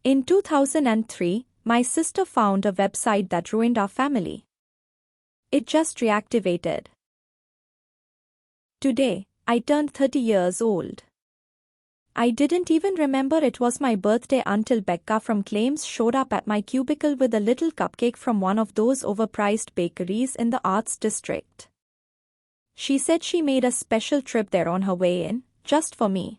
In 2003, my sister found a website that ruined our family. It just reactivated. Today, I turned 30 years old. I didn't even remember it was my birthday until Becca from Claims showed up at my cubicle with a little cupcake from one of those overpriced bakeries in the Arts District. She said she made a special trip there on her way in, just for me.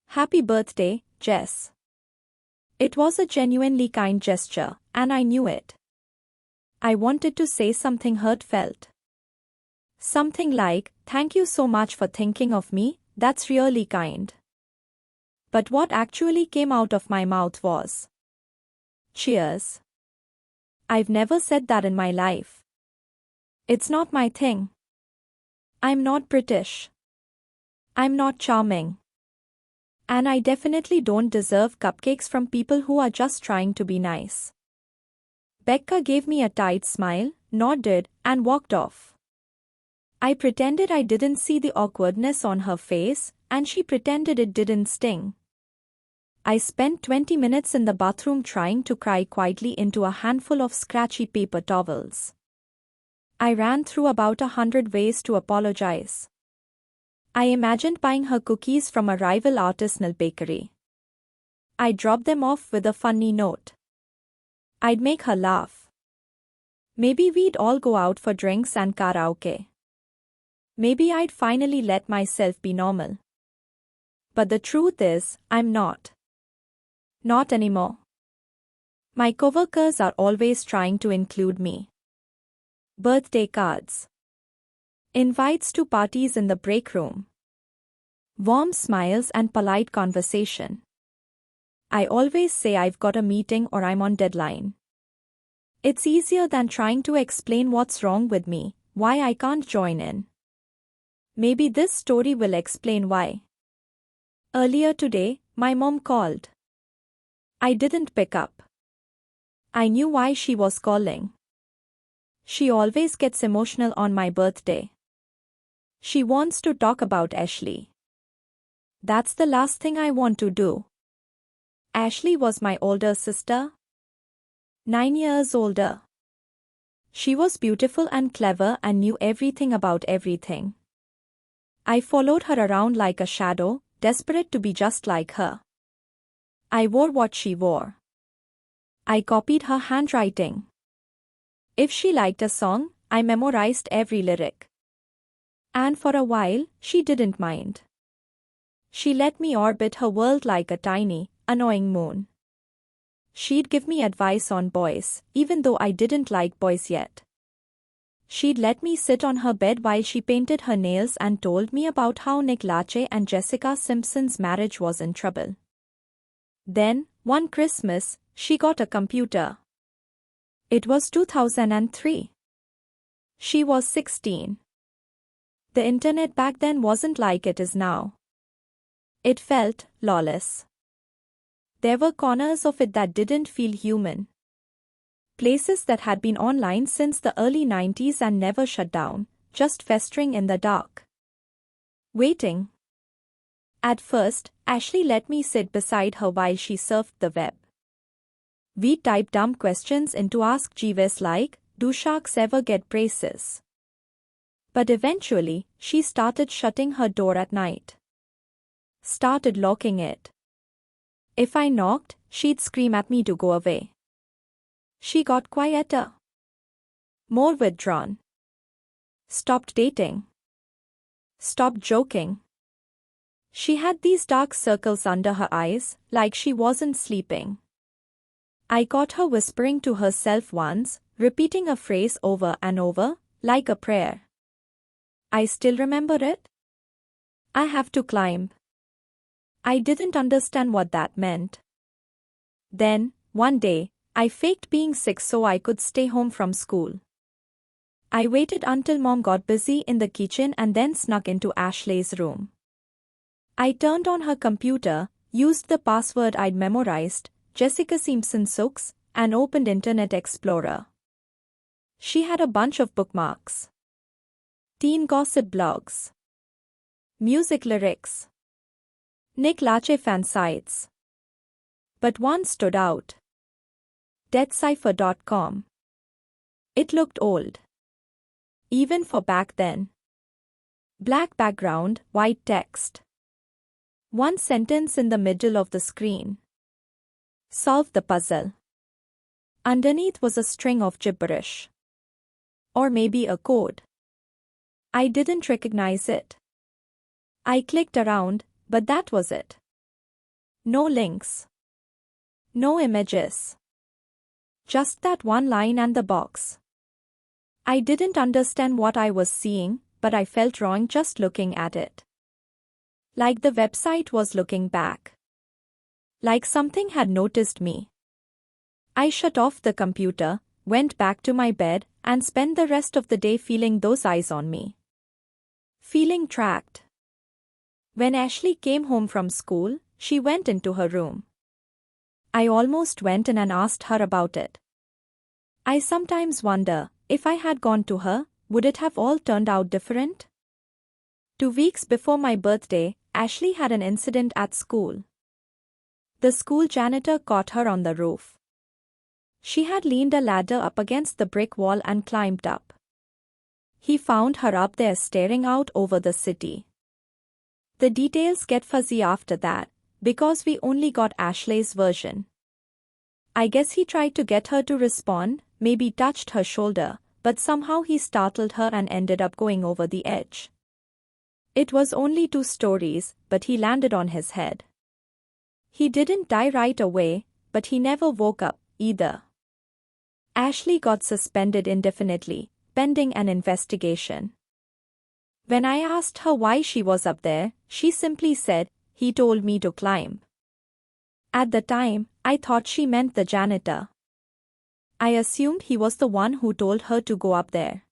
Happy birthday, Jess. It was a genuinely kind gesture, and I knew it. I wanted to say something heartfelt. Something like, "Thank you so much for thinking of me, that's really kind." But what actually came out of my mouth was, "Cheers." I've never said that in my life. It's not my thing. I'm not British. I'm not charming. And I definitely don't deserve cupcakes from people who are just trying to be nice. Becca gave me a tight smile, nodded, and walked off. I pretended I didn't see the awkwardness on her face, and she pretended it didn't sting. I spent 20 minutes in the bathroom trying to cry quietly into a handful of scratchy paper towels. I ran through about 100 ways to apologize. I imagined buying her cookies from a rival artisanal bakery. I dropped them off with a funny note. I'd make her laugh. Maybe we'd all go out for drinks and karaoke. Maybe I'd finally let myself be normal. But the truth is, I'm not. Not anymore. My coworkers are always trying to include me. Birthday cards. Invites to parties in the break room. Warm smiles and polite conversation. I always say I've got a meeting or I'm on deadline. It's easier than trying to explain what's wrong with me, why I can't join in. Maybe this story will explain why. Earlier today, my mom called. I didn't pick up. I knew why she was calling. She always gets emotional on my birthday. She wants to talk about Ashley. That's the last thing I want to do. Ashley was my older sister. 9 years older. She was beautiful and clever and knew everything about everything. I followed her around like a shadow, desperate to be just like her. I wore what she wore. I copied her handwriting. If she liked a song, I memorized every lyric. And for a while, she didn't mind. She let me orbit her world like a tiny, annoying moon. She'd give me advice on boys, even though I didn't like boys yet. She'd let me sit on her bed while she painted her nails and told me about how Nick Lachey and Jessica Simpson's marriage was in trouble. Then, one Christmas, she got a computer. It was 2003. She was 16. The internet back then wasn't like it is now. It felt lawless. There were corners of it that didn't feel human. Places that had been online since the early 90s and never shut down, just festering in the dark. Waiting. At first, Ashley let me sit beside her while she surfed the web. We typed dumb questions into Ask Jeeves like, "Do sharks ever get braces?" But eventually, she started shutting her door at night. Started locking it. If I knocked, she'd scream at me to go away. She got quieter. More withdrawn. Stopped dating. Stopped joking. She had these dark circles under her eyes, like she wasn't sleeping. I caught her whispering to herself once, repeating a phrase over and over, like a prayer. I still remember it. I have to climb. I didn't understand what that meant. Then, one day, I faked being sick so I could stay home from school. I waited until Mom got busy in the kitchen and then snuck into Ashley's room. I turned on her computer, used the password I'd memorized, Jessica Simpson Sooks, and opened Internet Explorer. She had a bunch of bookmarks. Teen gossip blogs. Music lyrics. Nick Lachey fan sites. But one stood out. Deathcipher.com. It looked old. Even for back then. Black background, white text. One sentence in the middle of the screen. Solve the puzzle. Underneath was a string of gibberish. Or maybe a code. I didn't recognize it. I clicked around, but that was it. No links. No images. Just that one line and the box. I didn't understand what I was seeing, but I felt wrong just looking at it. Like the website was looking back. Like something had noticed me. I shut off the computer, went back to my bed, and spent the rest of the day feeling those eyes on me. Feeling tracked. When Ashley came home from school, she went into her room. I almost went in and asked her about it. I sometimes wonder, if I had gone to her, would it have all turned out different? 2 weeks before my birthday, Ashley had an incident at school. The school janitor caught her on the roof. She had leaned a ladder up against the brick wall and climbed up. He found her up there staring out over the city. The details get fuzzy after that, because we only got Ashley's version. I guess he tried to get her to respond, maybe touched her shoulder, but somehow he startled her and ended up going over the edge. It was only 2 stories, but he landed on his head. He didn't die right away, but he never woke up, either. Ashley got suspended indefinitely, pending an investigation. When I asked her why she was up there, she simply said, "He told me to climb." At the time, I thought she meant the janitor. I assumed he was the one who told her to go up there.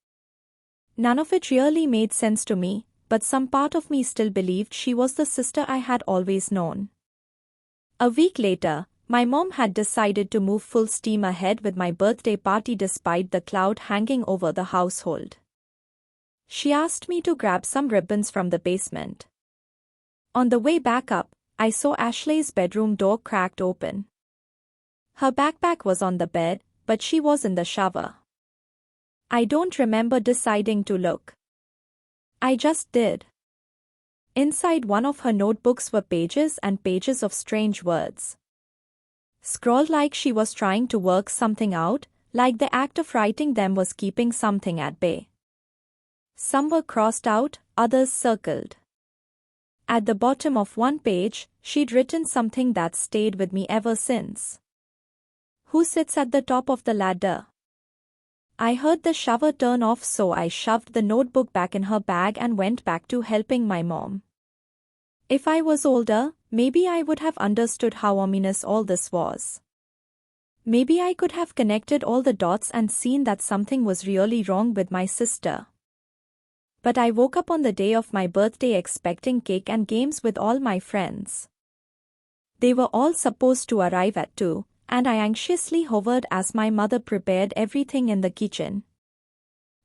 None of it really made sense to me, but some part of me still believed she was the sister I had always known. A week later, my mom had decided to move full steam ahead with my birthday party despite the cloud hanging over the household. She asked me to grab some ribbons from the basement. On the way back up, I saw Ashley's bedroom door cracked open. Her backpack was on the bed, but she was in the shower. I don't remember deciding to look. I just did. Inside one of her notebooks were pages and pages of strange words. Scrawled like she was trying to work something out, like the act of writing them was keeping something at bay. Some were crossed out, others circled. At the bottom of one page, she'd written something that stayed with me ever since. "Who sits at the top of the ladder?" I heard the shower turn off, so I shoved the notebook back in her bag and went back to helping my mom. If I was older, maybe I would have understood how ominous all this was. Maybe I could have connected all the dots and seen that something was really wrong with my sister. But I woke up on the day of my birthday expecting cake and games with all my friends. They were all supposed to arrive at 2, and I anxiously hovered as my mother prepared everything in the kitchen.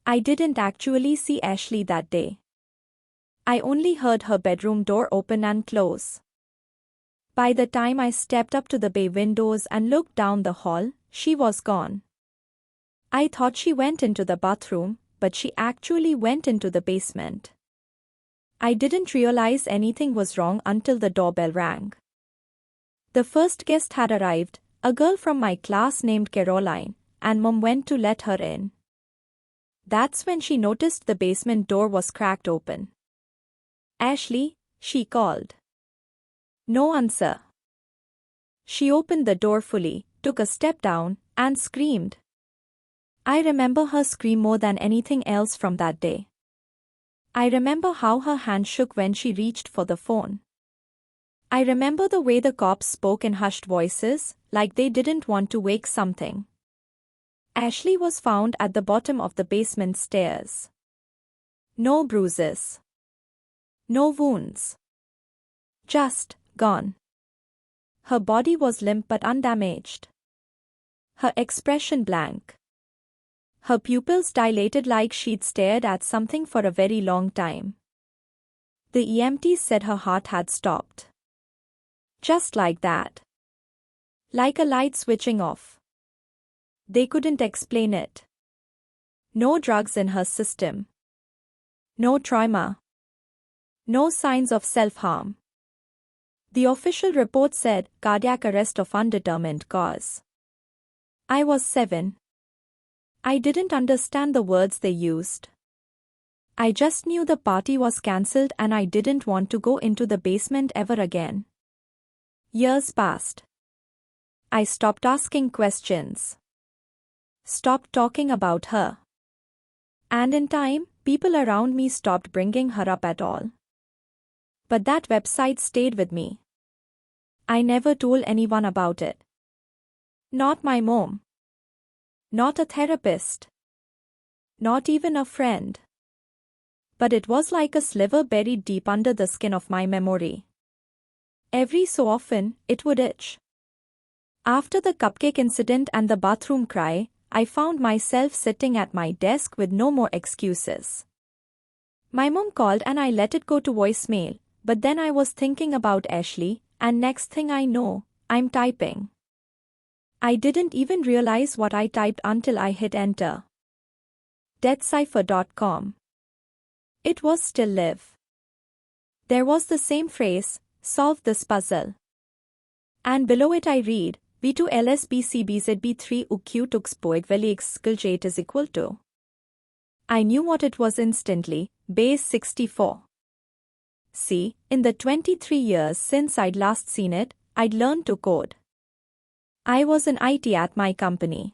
I didn't actually see Ashley that day. I only heard her bedroom door open and close. By the time I stepped up to the bay windows and looked down the hall, she was gone. I thought she went into the bathroom, but she actually went into the basement. I didn't realize anything was wrong until the doorbell rang. The first guest had arrived, a girl from my class named Caroline, and Mom went to let her in. That's when she noticed the basement door was cracked open. "Ashley," she called. No answer. She opened the door fully, took a step down, and screamed. I remember her scream more than anything else from that day. I remember how her hand shook when she reached for the phone. I remember the way the cops spoke in hushed voices, like they didn't want to wake something. Ashley was found at the bottom of the basement stairs. No bruises. No wounds. Just gone. Her body was limp but undamaged. Her expression blank. Her pupils dilated like she'd stared at something for a very long time. The EMT said her heart had stopped. Just like that. Like a light switching off. They couldn't explain it. No drugs in her system. No trauma. No signs of self-harm. The official report said cardiac arrest of undetermined cause. I was 7. I didn't understand the words they used. I just knew the party was cancelled and I didn't want to go into the basement ever again. Years passed. I stopped asking questions. Stopped talking about her. And in time, people around me stopped bringing her up at all. But that website stayed with me. I never told anyone about it. Not my mom. Not a therapist. Not even a friend. But it was like a sliver buried deep under the skin of my memory. Every so often, it would itch. After the cupcake incident and the bathroom cry, I found myself sitting at my desk with no more excuses. My mom called and I let it go to voicemail, but then I was thinking about Ashley, and next thing I know, I'm typing. I didn't even realize what I typed until I hit enter. Deathcipher.com. It was still live. There was the same phrase, solve this puzzle. And below it I read, V2 LSBCBZB3 UQ Tuxpoig Velix is equal to. I knew what it was instantly, base 64. See, in the 23 years since I'd last seen it, I'd learned to code. I was in IT at my company.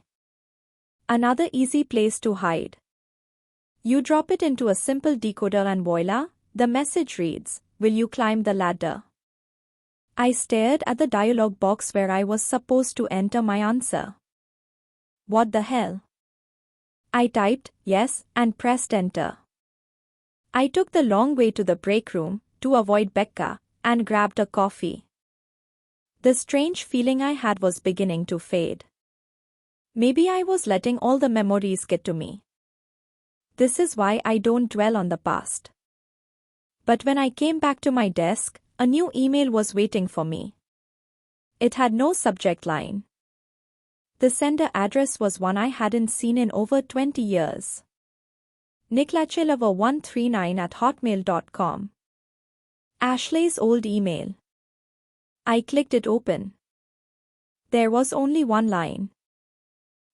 Another easy place to hide. You drop it into a simple decoder and voila, the message reads, will you climb the ladder? I stared at the dialog box where I was supposed to enter my answer. What the hell? I typed yes and pressed enter. I took the long way to the break room to avoid Becca and grabbed a coffee. The strange feeling I had was beginning to fade. Maybe I was letting all the memories get to me. This is why I don't dwell on the past. But when I came back to my desk, a new email was waiting for me. It had no subject line. The sender address was one I hadn't seen in over 20 years. niklachelever139@hotmail.com. Ashley's old email. I clicked it open. There was only one line.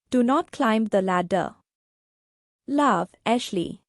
Do not climb the ladder. Love, Ashley.